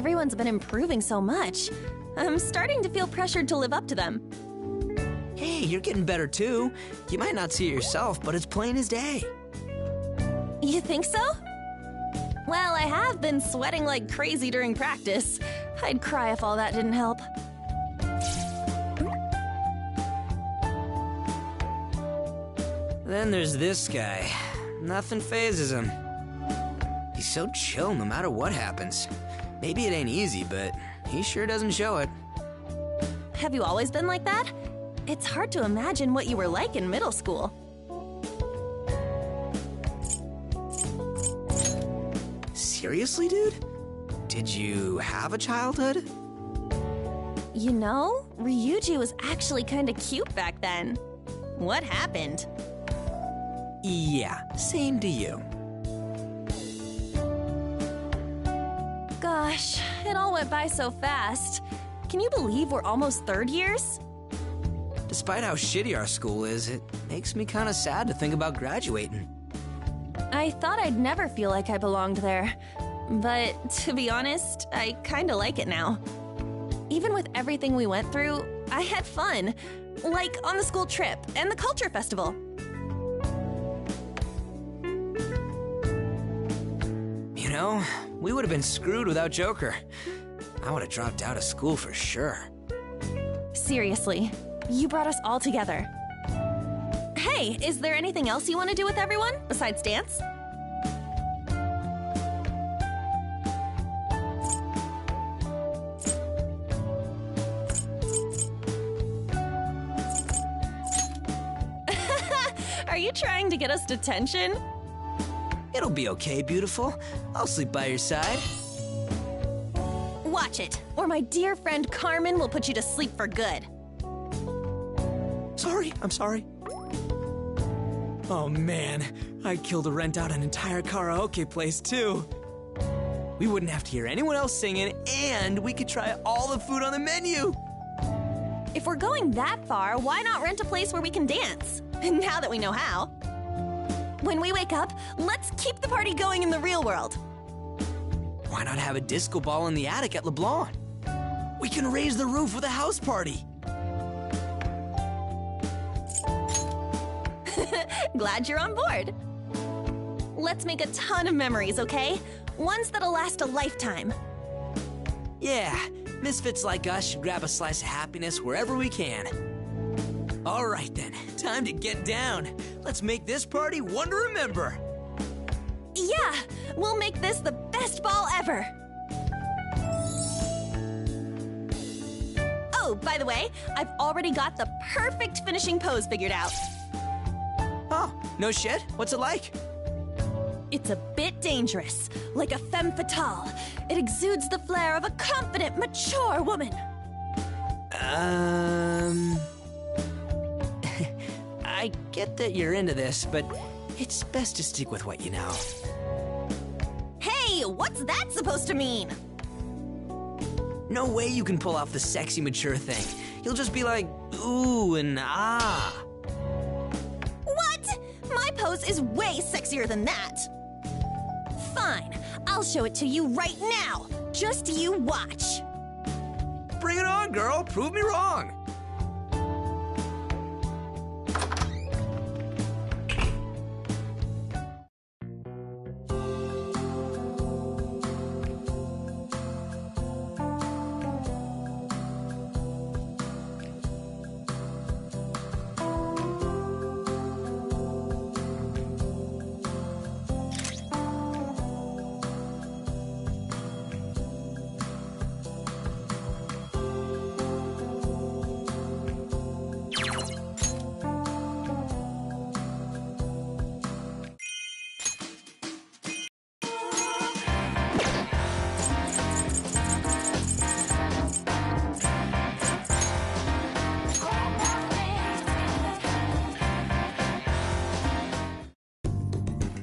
Everyone's been improving so much. I'm starting to feel pressured to live up to them. Hey, you're getting better too. You might not see it yourself, but it's plain as day. You think so? Well, I have been sweating like crazy during practice. I'd cry if all that didn't help. Then there's this guy. Nothing phases him. He's so chill no matter what happens. Maybe it ain't easy, but he sure doesn't show it. Have you always been like that? It's hard to imagine what you were like in middle school. Seriously, dude? Did you have a childhood? You know, Ryuji was actually kinda cute back then. What happened? Yeah, same to you. Gosh, it all went by so fast. Can you believe we're almost third years? Despite how shitty our school is, it makes me kinda sad to think about graduating. I thought I'd never feel like I belonged there. But to be honest, I kinda like it now. Even with everything we went through, I had fun. Like on the school trip and the culture festival. You know, we would have been screwed without Joker. I would have dropped out of school for sure. Seriously, you brought us all together. Hey, is there anything else you want to do with everyone besides dance? Are you trying to get us detention? It'll be okay, beautiful. I'll sleep by your side. Watch it, or my dear friend Carmen will put you to sleep for good. Sorry, I'm sorry. Oh man, I killed to rent out an entire karaoke place too. We wouldn't have to hear anyone else singing, and we could try all the food on the menu. If we're going that far, why not rent a place where we can dance? Now that we know how. When we wake up, let's keep the party going in the real world. Why not have a disco ball in the attic at LeBlanc? We can raise the roof with a house party. Glad you're on board. Let's make a ton of memories, okay? Ones that'll last a lifetime. Yeah, misfits like us should grab a slice of happiness wherever we can. All right then, time to get down. Let's make this party one to remember. Yeah, we'll make this the best ball ever. Oh, by the way, I've already got the perfect finishing pose figured out. Oh, no shit? What's it like? It's a bit dangerous, like a femme fatale. It exudes the flair of a confident, mature woman. I get that you're into this, but it's best to stick with what you know. Hey, what's that supposed to mean? No way you can pull off the sexy, mature thing. You'll just be like, ooh and ah. What? My pose is way sexier than that. Fine, I'll show it to you right now. Just you watch. Bring it on, girl. Prove me wrong.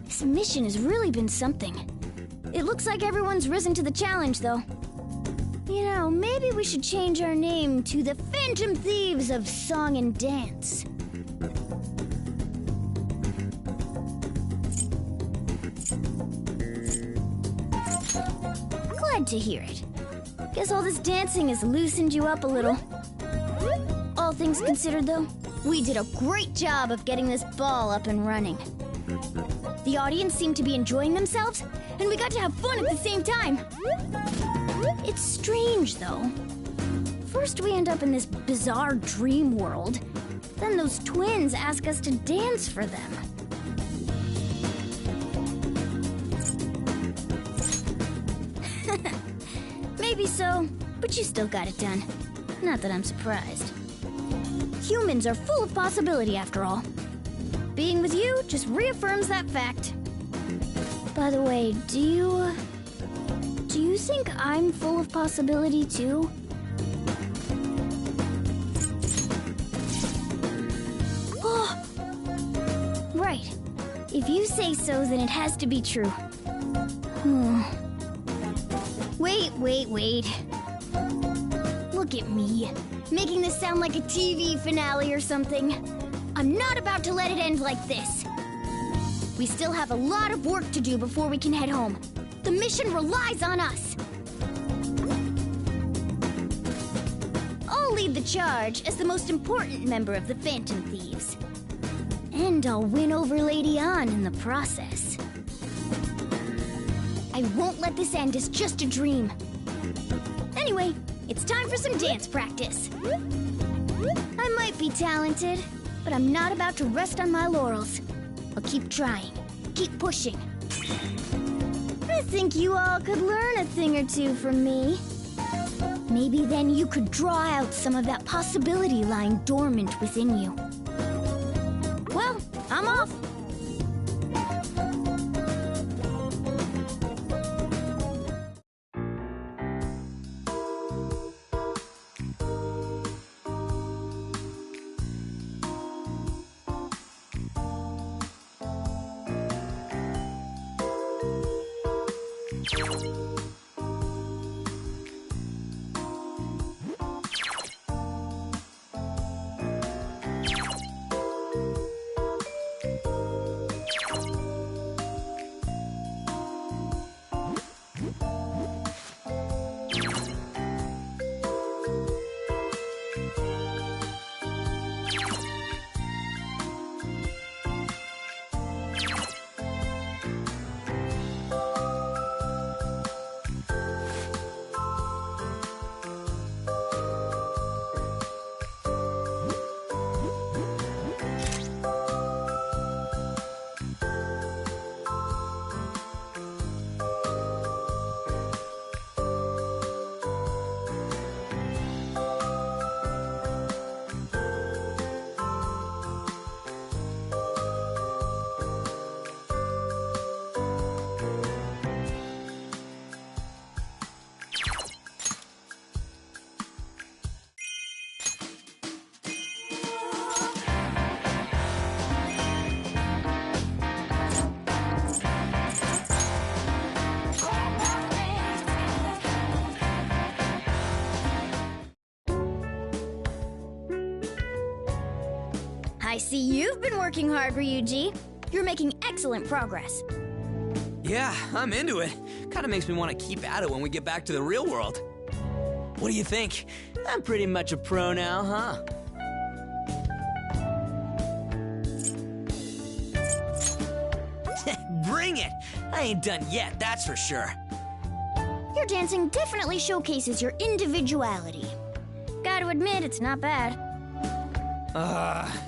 This mission has really been something. It looks like everyone's risen to the challenge, though. You know, maybe we should change our name to the Phantom Thieves of Song and Dance. Glad to hear it. Guess all this dancing has loosened you up a little. All things considered, though, we did a great job of getting this ball up and running. The audience seemed to be enjoying themselves, and we got to have fun at the same time. It's strange, though. First we end up in this bizarre dream world, then those twins ask us to dance for them. Maybe so, but you still got it done. Not that I'm surprised. Humans are full of possibility, after all. Being with you just reaffirms that fact. By the way, do you think I'm full of possibility too? Oh, right. If you say so, then it has to be true. Wait. Look at me, making this sound like a TV finale or something. I'm not about to let it end like this. We still have a lot of work to do before we can head home. The mission relies on us. I'll lead the charge as the most important member of the Phantom Thieves. And I'll win over Lady An in the process. I won't let this end as just a dream. Anyway, it's time for some dance practice. I might be talented, but I'm not about to rest on my laurels. I'll keep trying, keep pushing. I think you all could learn a thing or two from me. Maybe then you could draw out some of that possibility lying dormant within you. Well, I'm off. I see you've been working hard, Ryuji. You're making excellent progress. Yeah, I'm into it. Kinda makes me want to keep at it when we get back to the real world. What do you think? I'm pretty much a pro now, huh? Bring it! I ain't done yet, that's for sure. Your dancing definitely showcases your individuality. Gotta admit, it's not bad.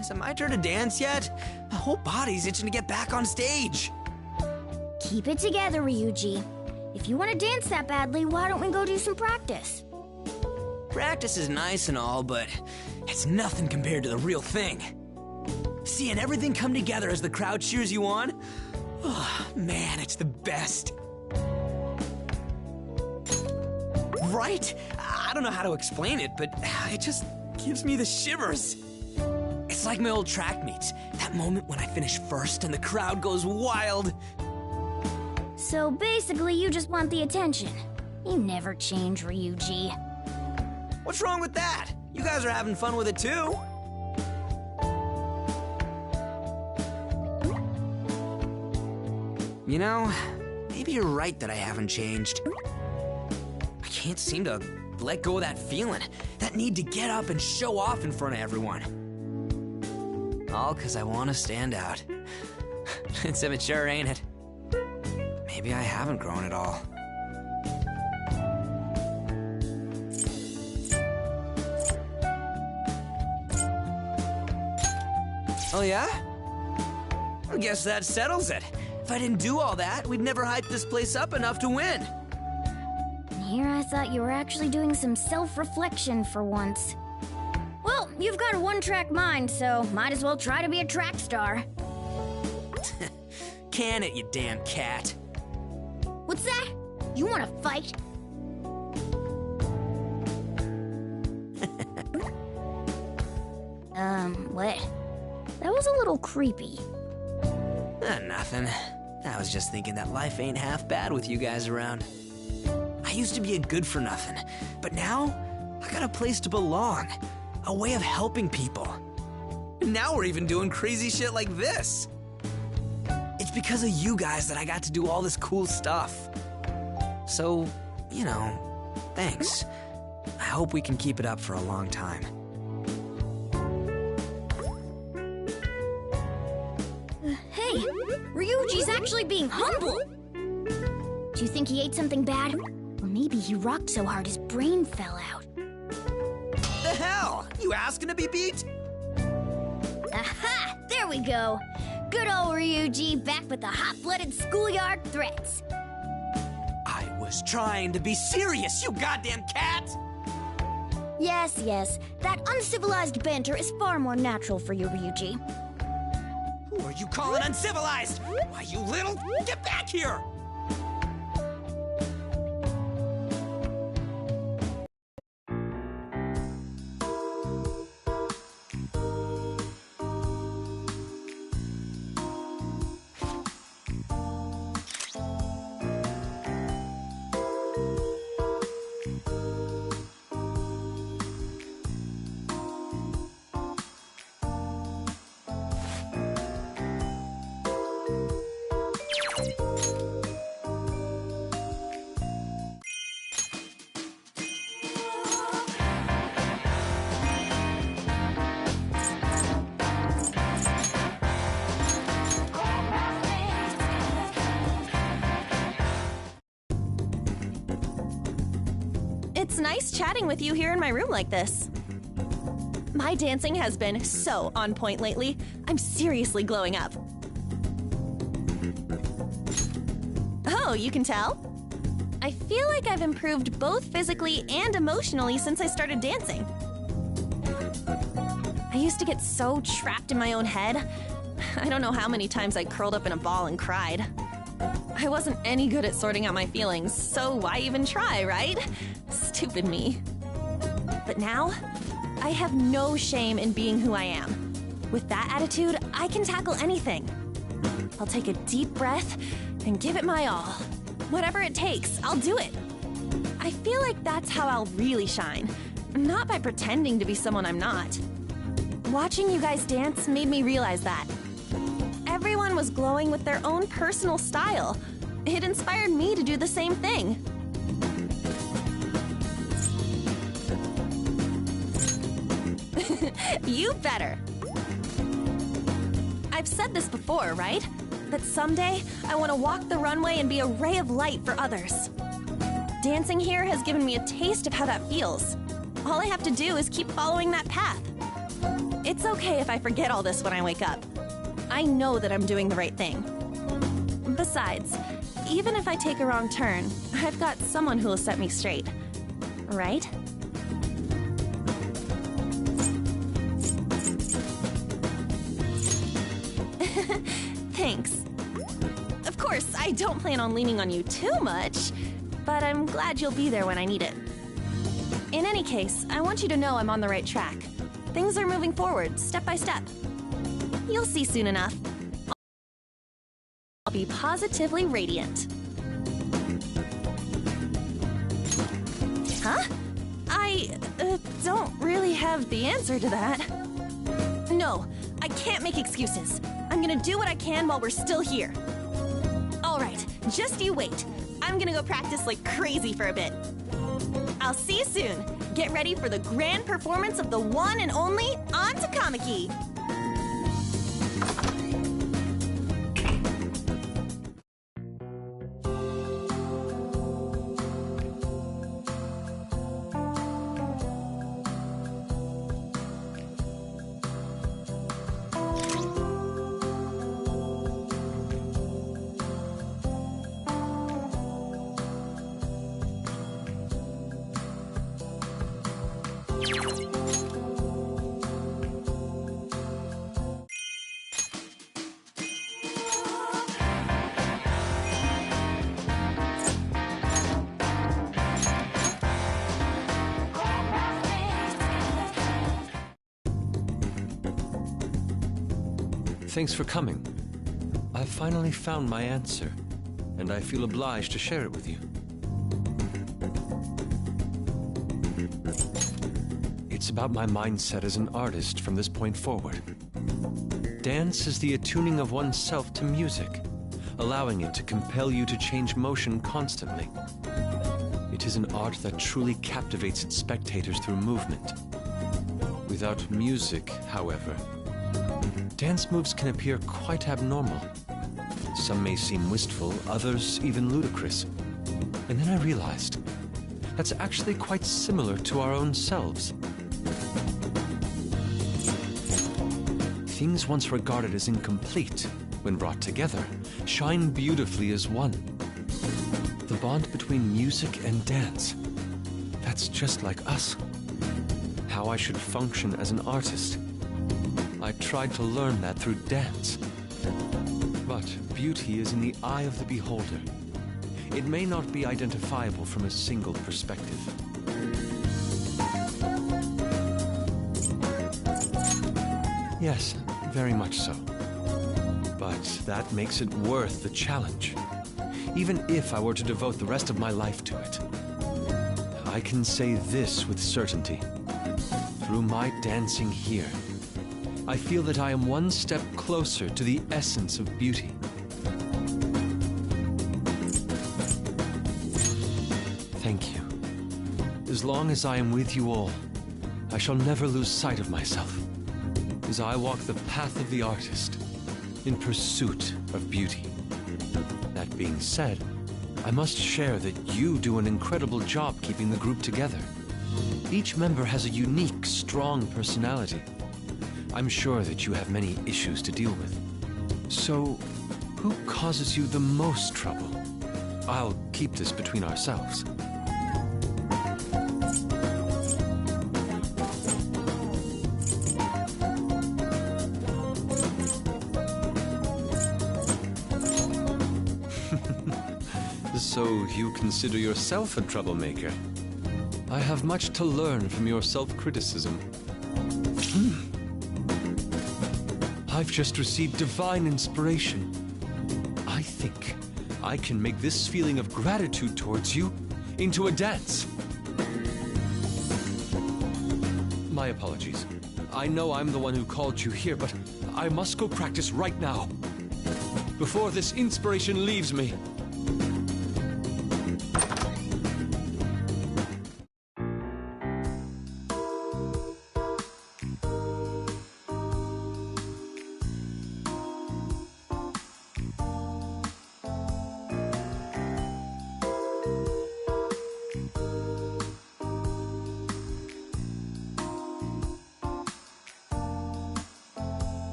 Is it my turn to dance yet? My whole body's itching to get back on stage. Keep it together, Ryuji. If you want to dance that badly, why don't we go do some practice? Practice is nice and all, but it's nothing compared to the real thing. Seeing everything come together as the crowd cheers you on, oh, man, it's the best. Right? I don't know how to explain it, but it just gives me the shivers. It's like my old track meets, that moment when I finish first and the crowd goes wild. So basically, you just want the attention. You never change, Ryuji. What's wrong with that? You guys are having fun with it too. You know, maybe you're right that I haven't changed. I can't seem to let go of that feeling. That need to get up and show off in front of everyone. All because I want to stand out. It's immature, ain't it? Maybe I haven't grown at all. Oh yeah? I guess that settles it. If I didn't do all that, we'd never hype this place up enough to win. Here I thought you were actually doing some self-reflection for once. Well, you've got a one-track mind, so might as well try to be a track star. Can it, you damn cat? What's that? You want to fight? What? That was a little creepy. Nothing. I was just thinking that life ain't half bad with you guys around. I used to be a good-for-nothing, but now I got a place to belong, a way of helping people. And now we're even doing crazy shit like this. It's because of you guys that I got to do all this cool stuff. So, you know, thanks. I hope we can keep it up for a long time. Hey, Ryuji's actually being humble. Do you think he ate something bad? Or maybe he rocked so hard his brain fell out. The hell? You asking to be beat? Aha! There we go. Good old Ryuji back with the hot-blooded schoolyard threats. I was trying to be serious, you goddamn cat! Yes, yes. That uncivilized banter is far more natural for you, Ryuji. Who are you calling uncivilized? Why, you little... Get back here! It's nice chatting with you here in my room like this. My dancing has been so on point lately. I'm seriously glowing up. Oh, you can tell? I feel like I've improved both physically and emotionally since I started dancing. I used to get so trapped in my own head. I don't know how many times I curled up in a ball and cried. I wasn't any good at sorting out my feelings, so why even try, right? Stupid me. But now, I have no shame in being who I am. With that attitude, I can tackle anything. I'll take a deep breath and give it my all. Whatever it takes, I'll do it. I feel like that's how I'll really shine, not by pretending to be someone I'm not. Watching you guys dance made me realize that. Everyone was glowing with their own personal style. It inspired me to do the same thing. You better. I've said this before, right? That someday I want to walk the runway and be a ray of light for others. Dancing here has given me a taste of how that feels. All I have to do is keep following that path. It's okay if I forget all this when I wake up. I know that I'm doing the right thing. Besides, even if I take a wrong turn, I've got someone who'll set me straight. Right? Thanks. Of course, I don't plan on leaning on you too much, but I'm glad you'll be there when I need it. In any case, I want you to know I'm on the right track. Things are moving forward, step by step. You'll see soon enough. I'll be positively radiant. Huh? I don't really have the answer to that. No, I can't make excuses. I'm gonna do what I can while we're still here. All right, just you wait. I'm gonna go practice like crazy for a bit. I'll see you soon. Get ready for the grand performance of the one and only On to Kamiki. Thanks for coming. I've finally found my answer, and I feel obliged to share it with you. It's about my mindset as an artist from this point forward. Dance is the attuning of oneself to music, allowing it to compel you to change motion constantly. It is an art that truly captivates its spectators through movement. Without music, however, dance moves can appear quite abnormal. Some may seem wistful, others even ludicrous. And then I realized that's actually quite similar to our own selves. Things once regarded as incomplete, when brought together, shine beautifully as one. The bond between music and dance, that's just like us. How I should function as an artist. I tried to learn that through dance. But beauty is in the eye of the beholder. It may not be identifiable from a single perspective. Yes, very much so. But that makes it worth the challenge. Even if I were to devote the rest of my life to it. I can say this with certainty. Through my dancing here, I feel that I am one step closer to the essence of beauty. Thank you. As long as I am with you all, I shall never lose sight of myself, as I walk the path of the artist in pursuit of beauty. That being said, I must share that you do an incredible job keeping the group together. Each member has a unique, strong personality. I'm sure that you have many issues to deal with. So, who causes you the most trouble? I'll keep this between ourselves. So you consider yourself a troublemaker? I have much to learn from your self-criticism. I've just received divine inspiration. I think I can make this feeling of gratitude towards you into a dance. My apologies. I know I'm the one who called you here, but I must go practice right now, before this inspiration leaves me.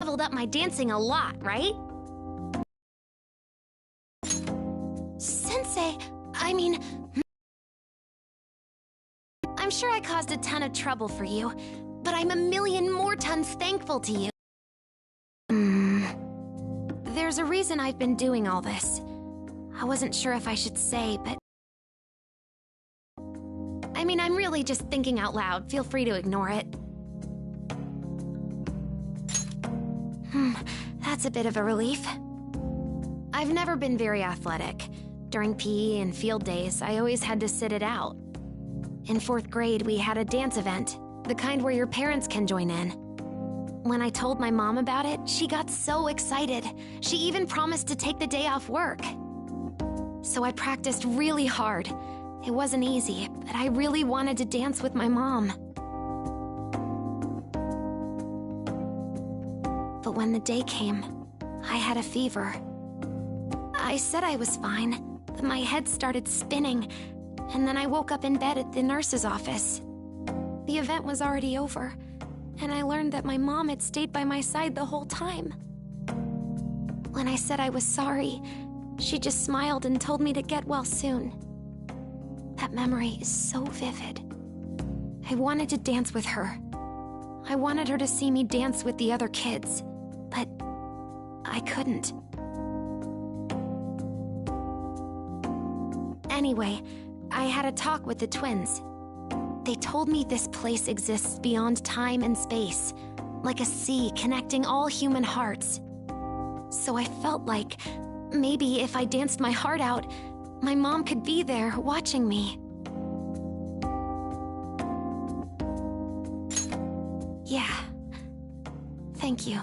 leveled up my dancing a lot, right? Sensei, I'm sure I caused a ton of trouble for you, but I'm a million more tons thankful to you. There's a reason I've been doing all this. I wasn't sure if I should say, but... I'm really just thinking out loud. Feel free to ignore it. That's a bit of a relief. I've never been very athletic. During PE and field days, I always had to sit it out. In 4th grade, we had a dance event, the kind where your parents can join in. When I told my mom about it, she got so excited. She even promised to take the day off work. So I practiced really hard. It wasn't easy, but I really wanted to dance with my mom. But when the day came, I had a fever. I said I was fine, but my head started spinning, and then I woke up in bed at the nurse's office. The event was already over, and I learned that my mom had stayed by my side the whole time. When I said I was sorry, she just smiled and told me to get well soon. That memory is so vivid. I wanted to dance with her. I wanted her to see me dance with the other kids, but I couldn't. Anyway, I had a talk with the twins. They told me this place exists beyond time and space, like a sea connecting all human hearts. So I felt like maybe if I danced my heart out, my mom could be there watching me. Yeah. Thank you.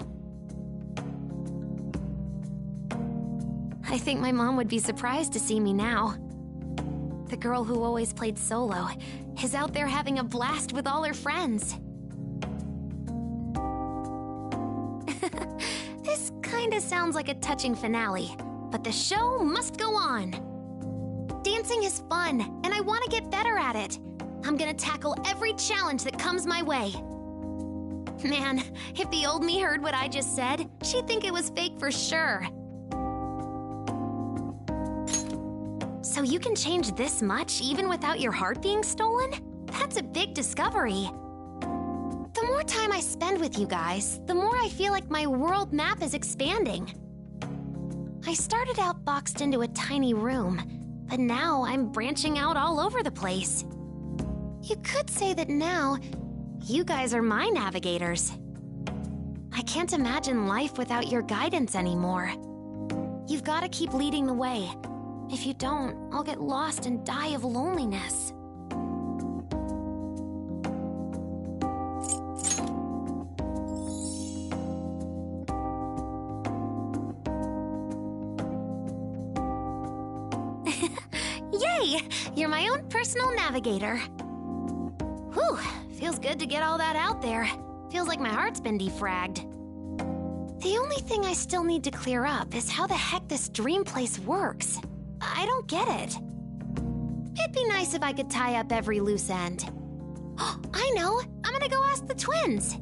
I think my mom would be surprised to see me now. The girl who always played solo is out there having a blast with all her friends. This kinda sounds like a touching finale, but the show must go on. Dancing is fun, and I want to get better at it. I'm gonna tackle every challenge that comes my way. Man, if the old me heard what I just said, she'd think it was fake for sure. So you can change this much even without your heart being stolen? That's a big discovery. The more time I spend with you guys, the more I feel like my world map is expanding. I started out boxed into a tiny room, but now I'm branching out all over the place. You could say that now, you guys are my navigators. I can't imagine life without your guidance anymore. You've got to keep leading the way. If you don't, I'll get lost and die of loneliness. Yay! You're my own personal navigator. Whew, feels good to get all that out there. Feels like my heart's been defragged. The only thing I still need to clear up is how the heck this dream place works. I don't get it. It'd be nice if I could tie up every loose end. Oh, I know! I'm gonna go ask the twins!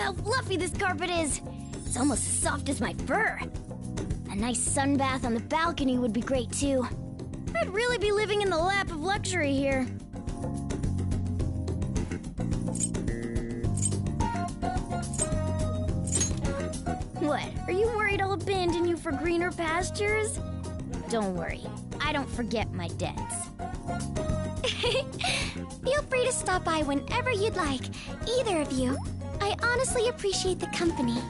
how fluffy this carpet is. It's almost as soft as my fur. A nice sun bath on the balcony would be great too. I'd really be living in the lap of luxury here. What, are you worried I'll abandon you for greener pastures? Don't worry, I don't forget my debts. Feel free to stop by whenever you'd like, either of you. I honestly appreciate the company.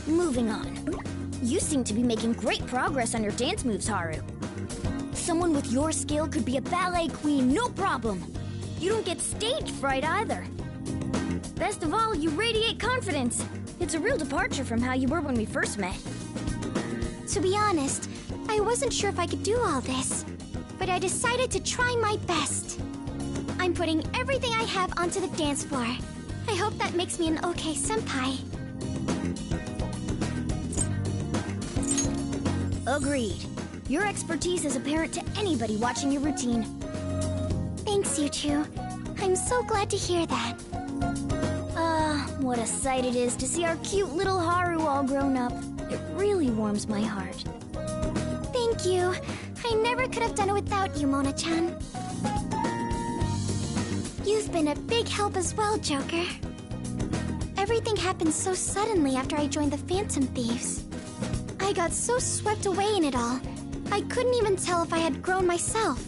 Moving on. You seem to be making great progress on your dance moves, Haru. Someone with your skill could be a ballet queen, no problem. You don't get stage fright either. Best of all, you radiate confidence. It's a real departure from how you were when we first met. To be honest, I wasn't sure if I could do all this, but I decided to try my best. I'm putting everything I have onto the dance floor. I hope that makes me an okay senpai. Agreed. Your expertise is apparent to anybody watching your routine. Thanks, you two. I'm so glad to hear that. What a sight it is to see our cute little Haru all grown up. It really warms my heart. Thank you. I never could have done it without you, Mona-chan. You've been a big help as well, Joker. Everything happened so suddenly after I joined the Phantom Thieves. I got so swept away in it all, I couldn't even tell if I had grown myself.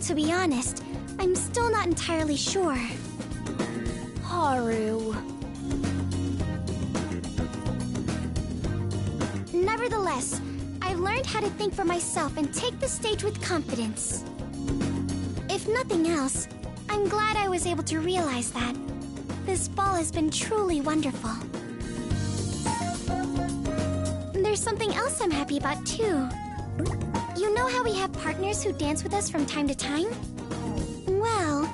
To be honest, I'm still not entirely sure. Haru. Nevertheless, I've learned how to think for myself and take the stage with confidence. If nothing else, I'm glad I was able to realize that. This ball has been truly wonderful. There's something else I'm happy about, too. You know how we have partners who dance with us from time to time? Well,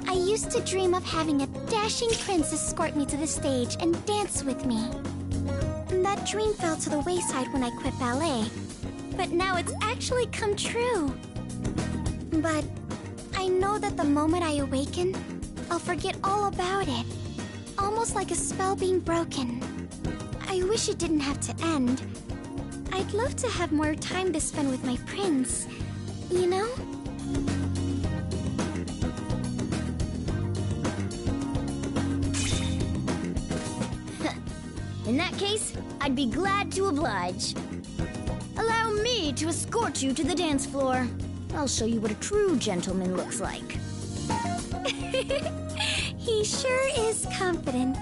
I used to dream of having a dashing prince escort me to the stage and dance with me. That dream fell to the wayside when I quit ballet, but now it's actually come true. But I know that the moment I awaken, I'll forget all about it, almost like a spell being broken. I wish it didn't have to end. I'd love to have more time to spend with my prince, you know? In that case, I'd be glad to oblige. Allow me to escort you to the dance floor. I'll show you what a true gentleman looks like. He sure is confident.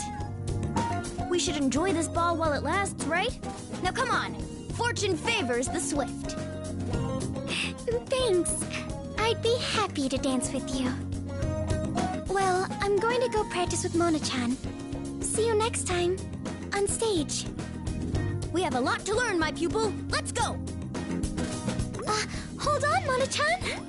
We should enjoy this ball while it lasts, right? Now come on! Fortune favors the swift. Thanks. I'd be happy to dance with you. Well, I'm going to go practice with Mona-chan. See you next time. On stage. We have a lot to learn, my pupil. Let's go! Hold on, Mona-chan!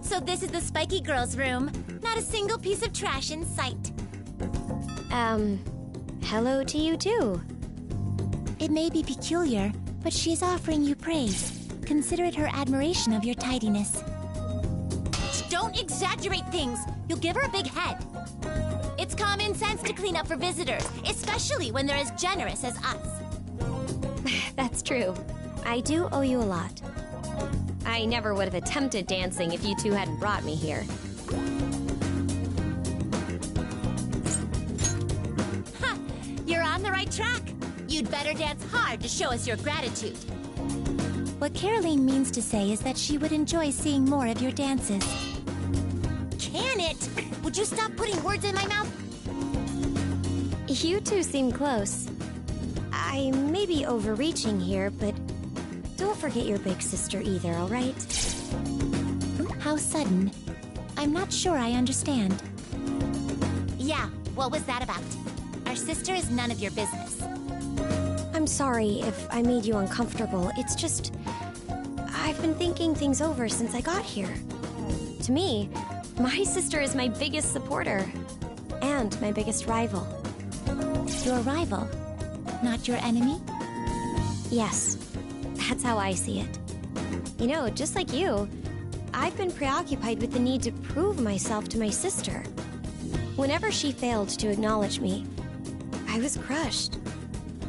So this is the Spiky Girl's room. Not a single piece of trash in sight. Hello to you too. It may be peculiar, but she's offering you praise. Consider it her admiration of your tidiness. Don't exaggerate things. You'll give her a big head. It's common sense to clean up for visitors, especially when they're as generous as us. That's true. I do owe you a lot. I never would have attempted dancing if you two hadn't brought me here. Ha! You're on the right track. You'd better dance hard to show us your gratitude. What Caroline means to say is that she would enjoy seeing more of your dances. Can it? Would you stop putting words in my mouth? You two seem close. I may be overreaching here, but don't forget your big sister either, all right? How sudden. I'm not sure I understand. Yeah, what was that about? Our sister is none of your business. I'm sorry if I made you uncomfortable. It's just... I've been thinking things over since I got here. To me, my sister is my biggest supporter. And my biggest rival. Your rival? Not your enemy? Yes, that's how I see it. You know, just like you, I've been preoccupied with the need to prove myself to my sister. Whenever she failed to acknowledge me, I was crushed.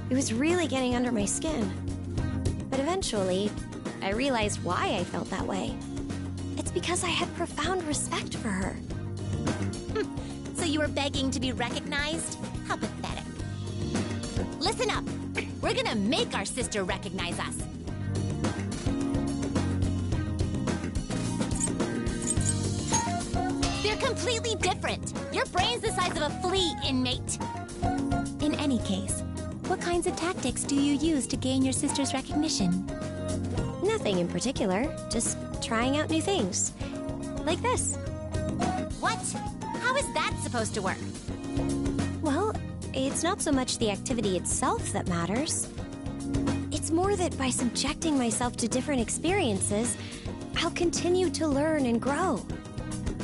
It was really getting under my skin. But eventually, I realized why I felt that way. It's because I had profound respect for her. So you were begging to be recognized? How pathetic. Listen up! We're gonna make our sister recognize us. They're completely different. Your brain's the size of a flea, inmate. In any case, what kinds of tactics do you use to gain your sister's recognition? Nothing in particular, just trying out new things. Like this. What? How is that supposed to work? Well, it's not so much the activity itself that matters. It's more that by subjecting myself to different experiences, I'll continue to learn and grow.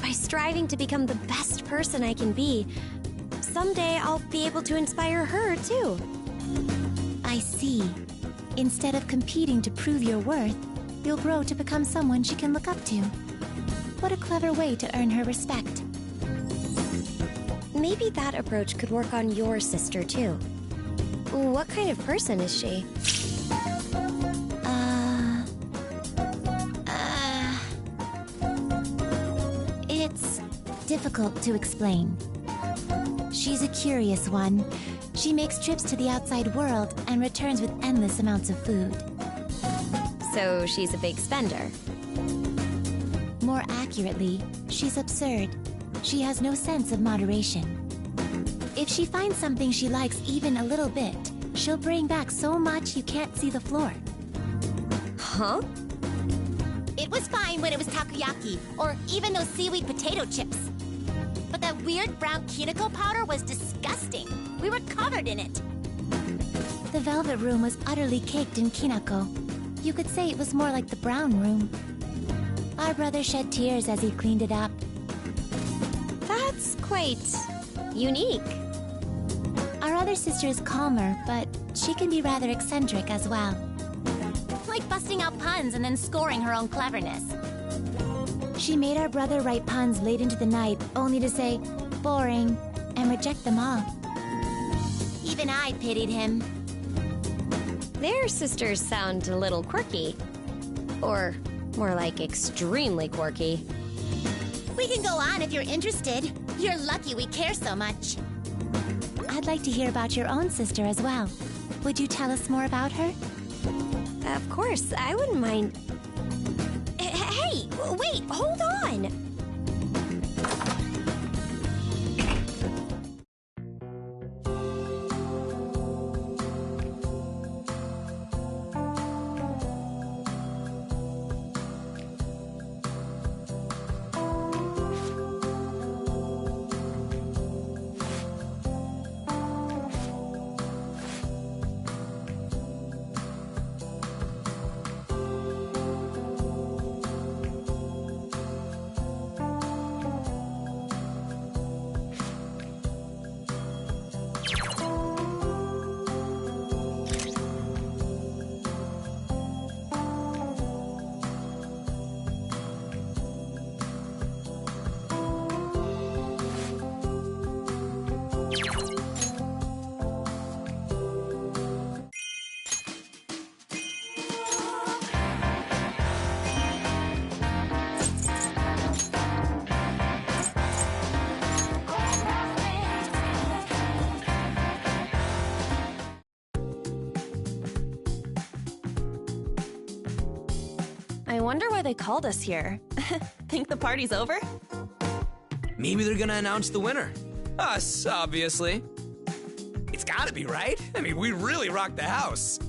By striving to become the best person I can be, someday I'll be able to inspire her, too. I see. Instead of competing to prove your worth, you'll grow to become someone she can look up to. What a clever way to earn her respect. Maybe that approach could work on your sister, too. What kind of person is she? It's difficult to explain. She's a curious one. She makes trips to the outside world and returns with endless amounts of food. So she's a big spender. More accurately, she's absurd. She has no sense of moderation. If she finds something she likes even a little bit, she'll bring back so much you can't see the floor. Huh? It was fine when it was takoyaki, or even those seaweed potato chips. But that weird brown kinako powder was disgusting. We were covered in it. The velvet room was utterly caked in kinako. You could say it was more like the brown room. Our brother shed tears as he cleaned it up. That's quite unique. Our other sister is calmer, but she can be rather eccentric as well. Like busting out puns and then scoring her own cleverness. She made our brother write puns late into the night, only to say, boring, and reject them all. Even I pitied him. Their sisters sound a little quirky. Or more like extremely quirky. We can go on if you're interested. You're lucky we care so much. I'd like to hear about your own sister as well. Would you tell us more about her? Of course, I wouldn't mind. Hey, wait, hold on! I wonder why they called us here. Think the party's over? Maybe they're gonna announce the winner. Us, obviously. It's gotta be, right? I mean, we really rocked the house.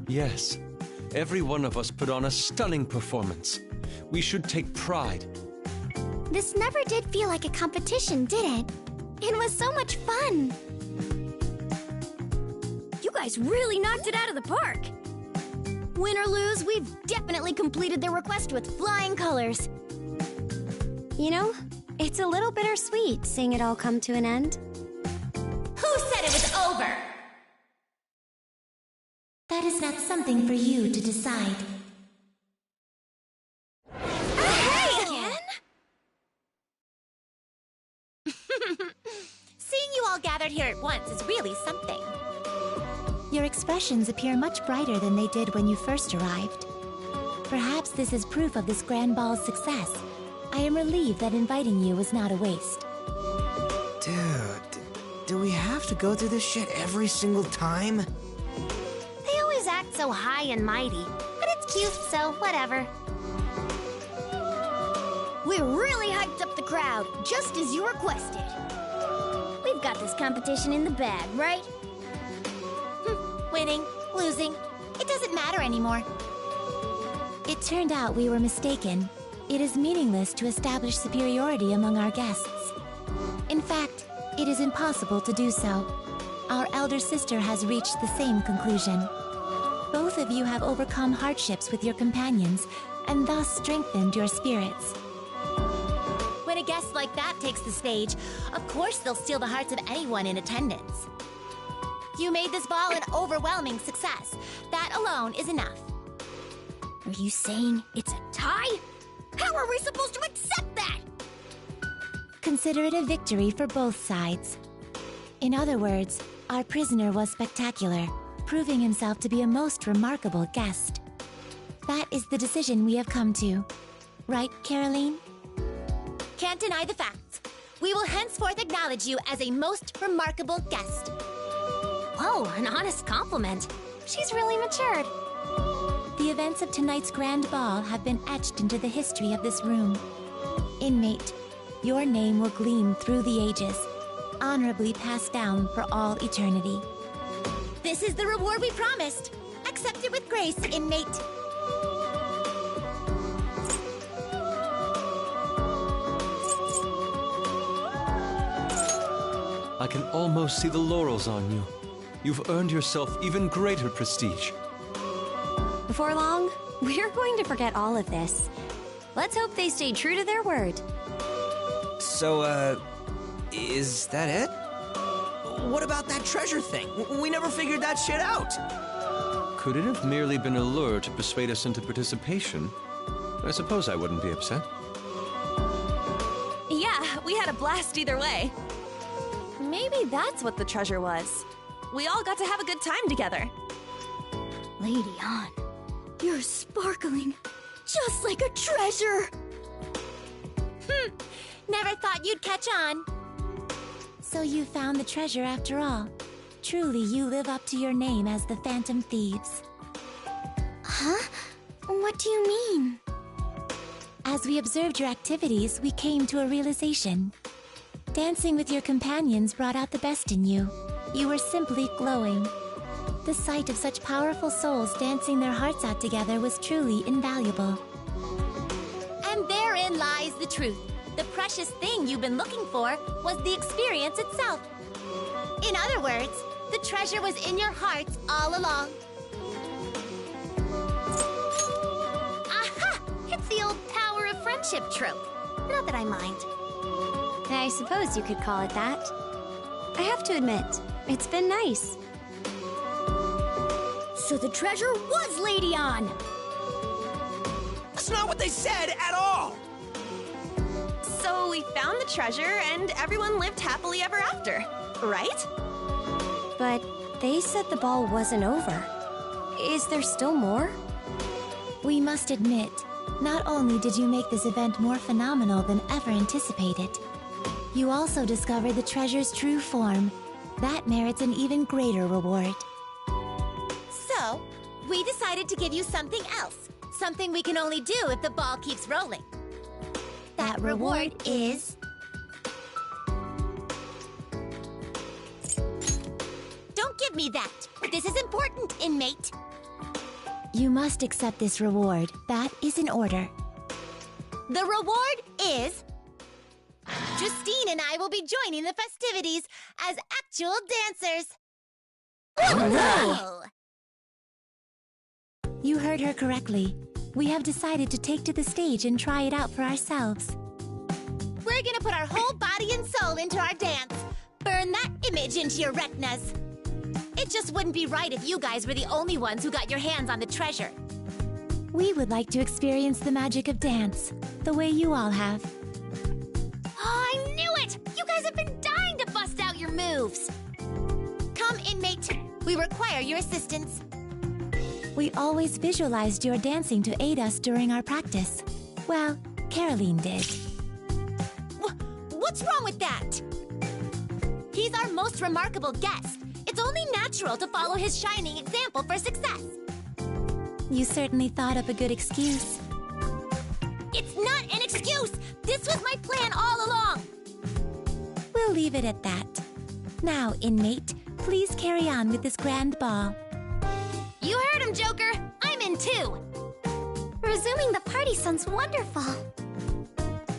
Yes, every one of us put on a stunning performance. We should take pride. This never did feel like a competition, did it? It was so much fun. You guys really knocked it out of the park. Win or lose, we've definitely completed their request with flying colors. You know, it's a little bittersweet seeing it all come to an end. Who said it was over? That is not something for you to decide. Hey! Again? Seeing you all gathered here at once is really something. Your expressions appear much brighter than they did when you first arrived. Perhaps this is proof of this grand ball's success. I am relieved that inviting you was not a waste. Dude, do we have to go through this shit every single time? They always act so high and mighty, but it's cute, so whatever. We really hyped up the crowd, just as you requested. We've got this competition in the bag, right? Winning, losing, it doesn't matter anymore. It turned out we were mistaken. It is meaningless to establish superiority among our guests. In fact, it is impossible to do so. Our elder sister has reached the same conclusion. Both of you have overcome hardships with your companions, and thus strengthened your spirits. When a guest like that takes the stage, of course they'll steal the hearts of anyone in attendance. You made this ball an overwhelming success. That alone is enough. Are you saying it's a tie? How are we supposed to accept that? Consider it a victory for both sides. In other words, our prisoner was spectacular, proving himself to be a most remarkable guest. That is the decision we have come to. Right, Caroline? Can't deny the facts. We will henceforth acknowledge you as a most remarkable guest. Whoa, an honest compliment. She's really matured. The events of tonight's grand ball have been etched into the history of this room. Inmate, your name will gleam through the ages, honorably passed down for all eternity. This is the reward we promised. Accept it with grace, inmate. I can almost see the laurels on you. You've earned yourself even greater prestige. Before long, we're going to forget all of this. Let's hope they stay true to their word. So, is that it? What about that treasure thing? We never figured that shit out. Could it have merely been a lure to persuade us into participation? I suppose I wouldn't be upset. Yeah, we had a blast either way. Maybe that's what the treasure was. We all got to have a good time together. Lady An, you're sparkling, just like a treasure. Never thought you'd catch on. So you found the treasure after all. Truly, you live up to your name as the Phantom Thieves. Huh? What do you mean? As we observed your activities, we came to a realization. Dancing with your companions brought out the best in you. You were simply glowing. The sight of such powerful souls dancing their hearts out together was truly invaluable. And therein lies the truth. The precious thing you've been looking for was the experience itself. In other words, the treasure was in your hearts all along. Aha! It's the old power of friendship trope. Not that I mind. I suppose you could call it that. I have to admit, it's been nice. So the treasure was Lady An. That's not what they said at all. So we found the treasure and everyone lived happily ever after, right? But they said the ball wasn't over. Is there still more? We must admit, not only did you make this event more phenomenal than ever anticipated, you also discovered the treasure's true form. That merits an even greater reward. So, we decided to give you something else. Something we can only do if the ball keeps rolling. That reward is... Don't give me that! This is important, inmate! You must accept this reward. That is in order. The reward is... Justine and I will be joining the festivities as actual dancers! Oh, no! You heard her correctly. We have decided to take to the stage and try it out for ourselves. We're gonna put our whole body and soul into our dance. Burn that image into your retinas. It just wouldn't be right if you guys were the only ones who got your hands on the treasure. We would like to experience the magic of dance, the way you all have. Oh, I knew it! You guys have been dying to bust out your moves! Come, inmate. We require your assistance. We always visualized your dancing to aid us during our practice. Well, Caroline did. What's wrong with that? He's our most remarkable guest. It's only natural to follow his shining example for success. You certainly thought up a good excuse. It's not an excuse! This was my plan all along! We'll leave it at that. Now, inmate, please carry on with this grand ball. You heard him, Joker! I'm in too! Resuming the party sounds wonderful.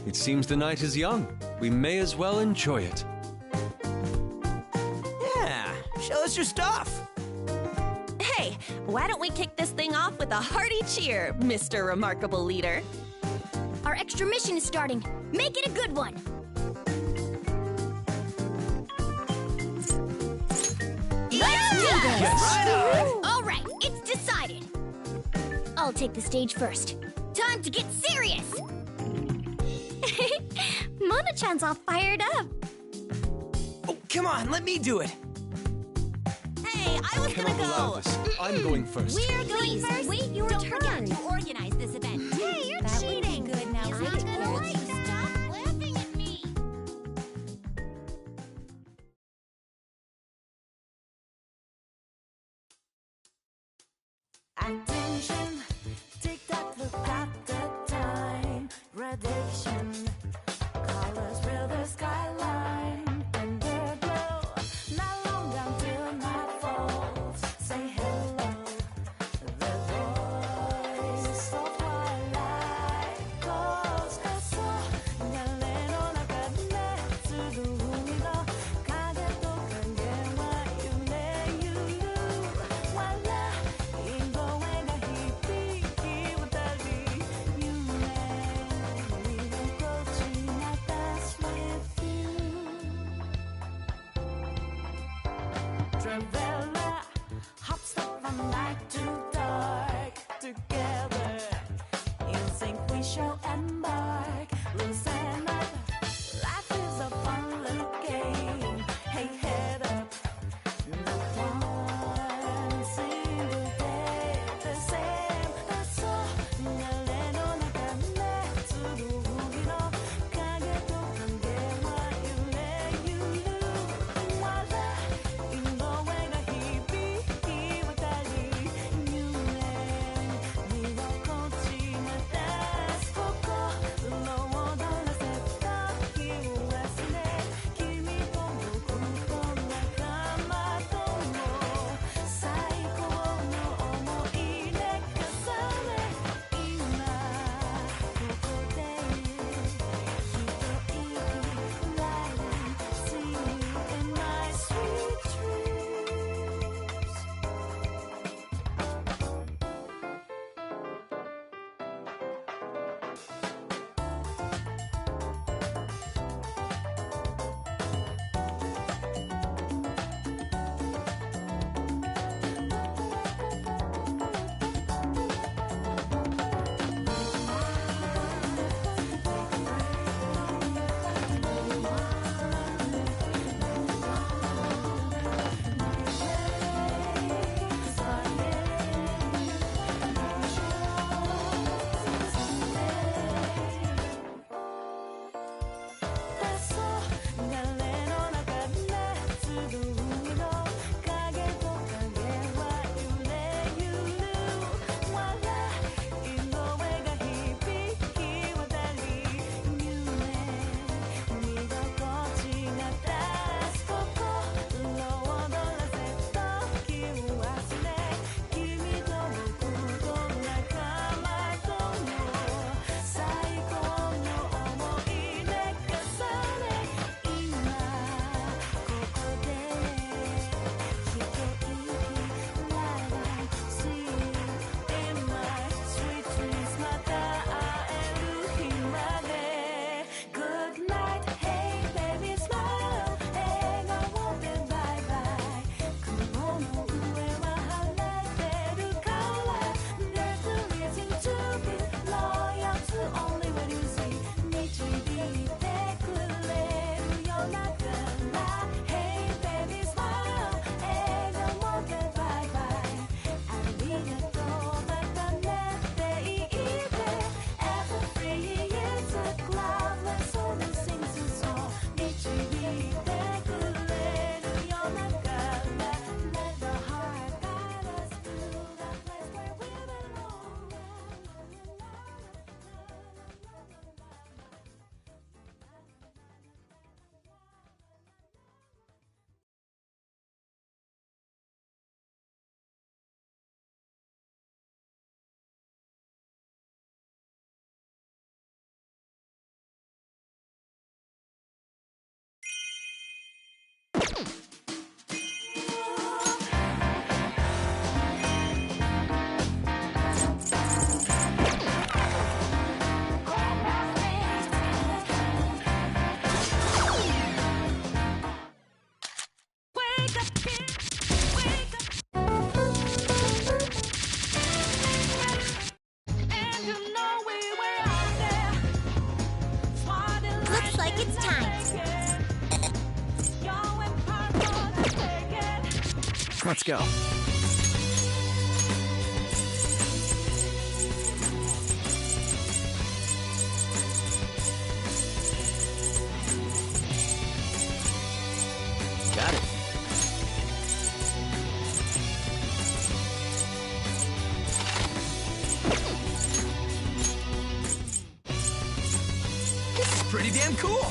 It seems the night is young. We may as well enjoy it. Yeah, show us your stuff. Hey, why don't we kick this thing off with a hearty cheer, Mr. Remarkable Leader? Our extra mission is starting. Make it a good one. Let's do this! Right on. All right, it's decided. I'll take the stage first. Time to get serious. Mona-chan's all fired up. Oh, come on, let me do it. Hey, I was Cannot gonna allow go. this. I'm going first. We're going first! wait your Don't turn. forget to organize this event. Hey, you're That cheating. would be good now. I'm Wait, gonna Caroline. let you stop laughing at me. Attention, tick tock, look at the time. Gradation, colors fill the skyline. Underglow, not long until night falls. Say hello, the voice of twilight calls. 가서 날래の中ですぐ海の影と影は揺れゆる。笑い声が響き渡り夢見心地なthat's with you Traveler hop stop from night to dark together in sync we shall embark loosen up life is a fun little game hey head up not one single day the same that's all 날래の中ですぐ海の影と影は揺れゆる笑い声が響き渡り夢見心地なですここ Let's go. Got it. This is pretty damn cool.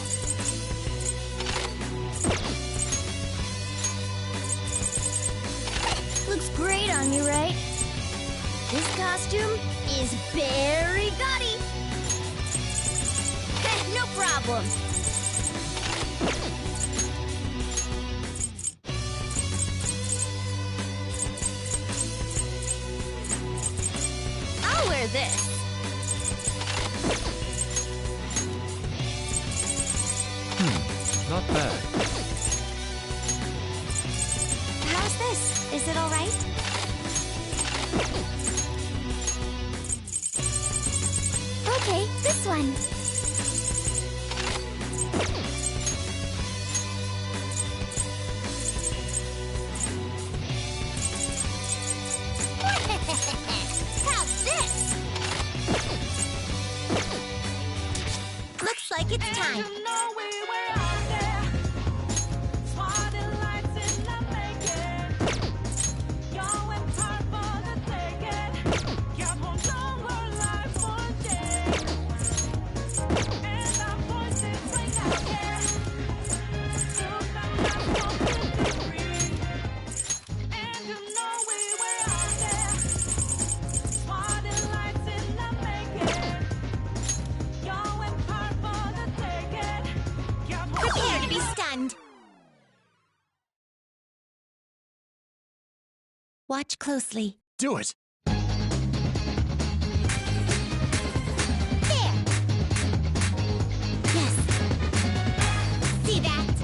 Looks great on you, right? This costume is very gaudy. No problem. I'll wear this. Not bad. How's this? Is it all right? Okay, this one. How's this? Looks like it's time. Prepare to be stunned. Watch closely. Do it. There. Yes. See that?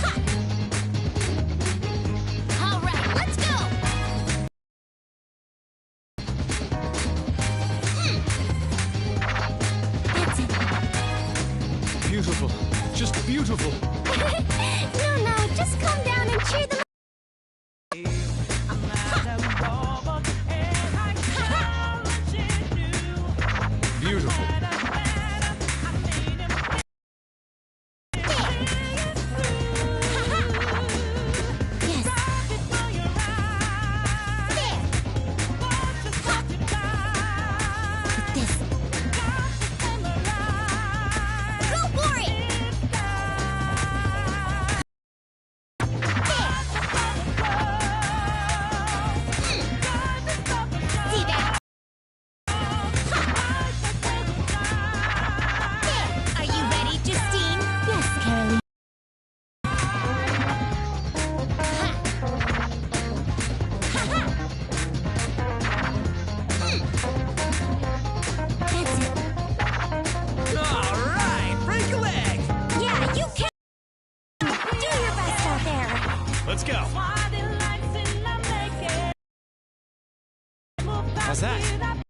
Ha! All right, let's go. That's it. Beautiful. Just beautiful. No, just calm down and cheer them. Beautiful. Yes. There. This. Go for it. See that? Are you ready, Justine? Yes, Caroline. That's it. All right, break a leg. Yeah, you can. Do your best out there. Let's go. How's that?